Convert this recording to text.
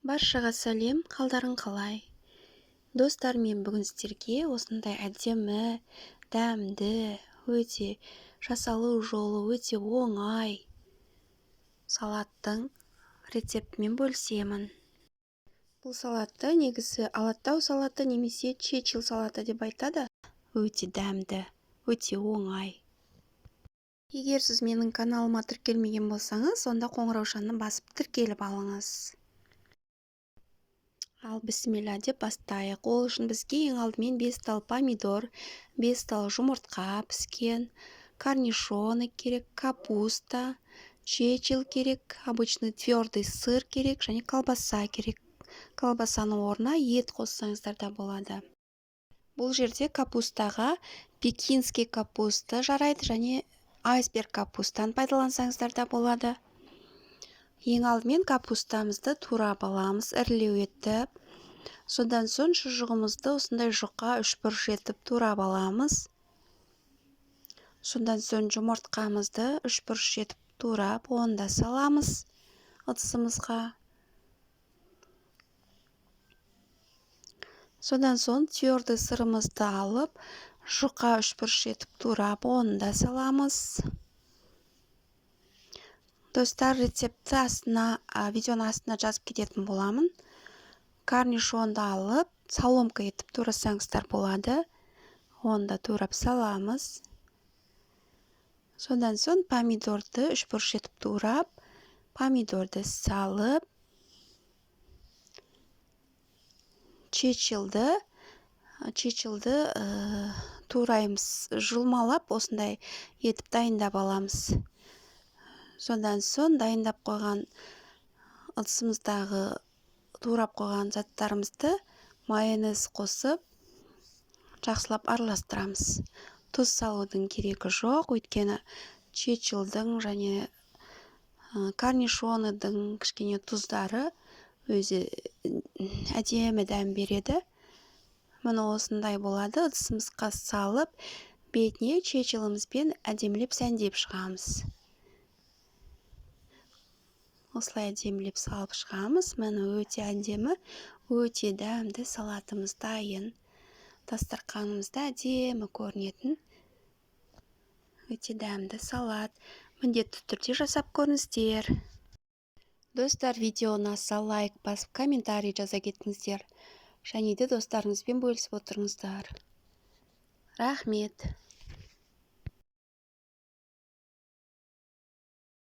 Баршаға сәлем, қалдарың қалай? Достар, мен бүгін сіздерге осындай әдемі, дәмді, өте жасалу жолы өте оңай салаттың рецептімен бөлісемін. Бұл салатты негізі алатау салаты немесе чечил салаты деп айтады. Өте дәмді, өте оңай. Егер сіз менің каналыма тіркелмеген болсаңыз, онда қоңыраушаны басып тіркеліп алыңыз. Ал бісмилла деп бастайық. Ол үшін бізге ең алдымен 5 тал помидор, 5 тал жұмыртқа піскен, корнишоны керек, капуста, чечил керек, обычный твердый сыр керек және колбаса керек. Колбасаның орнына ет қоссаңыздар да болады. Бұл жерде капустаға пекинский капуста жарайды және айсберг капустаны пайдалансаңыздар да болады. Ең алдымен капустамызды турап аламыз, ірілеу етіп. Содан соң шұжығымызды осындай жұқа үшбұрыш етіп турап аламыз. Содан соң жұмыртқамызды үшбұрыш етіп турап, оны да саламыз ыдысымызға. Содан соң твердый сырымызды алып, жұқа үшбұрыш етіп турап, оны да саламыз. Достар, рецепті видеоның астына жазып кететін боламын. Корнишонды алып, соломка етіп турасаңыздар болады. Оны да турап саламыз. Содан соң помидорды үшбұрыш етіп турап, помидорды салып, чечилді тураймыз, жұлмалап, осындай етіп дайындап аламыз. Содан соң дайындап қойған ыдысымыздағы турап қойған заттарымызды майонез қосып, жақсылап араластырамыз. Тұз салудың керегі жоқ, өйткені чечилдің және корнишоныдың кішкене тұздары өзі әдемі дәм береді. Мұны осындай болады, ыдысымызға салып, бетіне чечилімізбен әдемілеп сәндеп шығамыз. Осылай әдемілеп салып шығамыз. Мұны өте әдемі, өте дәмді салатымыз дайын. Дастарханымызда әдемі көрінетін өте дәмді салат. Міндетті түрде жасап көріңіздер. Достар, видеоны аса лайк басып, комментарий жаза кетіңіздер. Және де достарыңызбен бөлісіп отырыңыздар. Рахмет.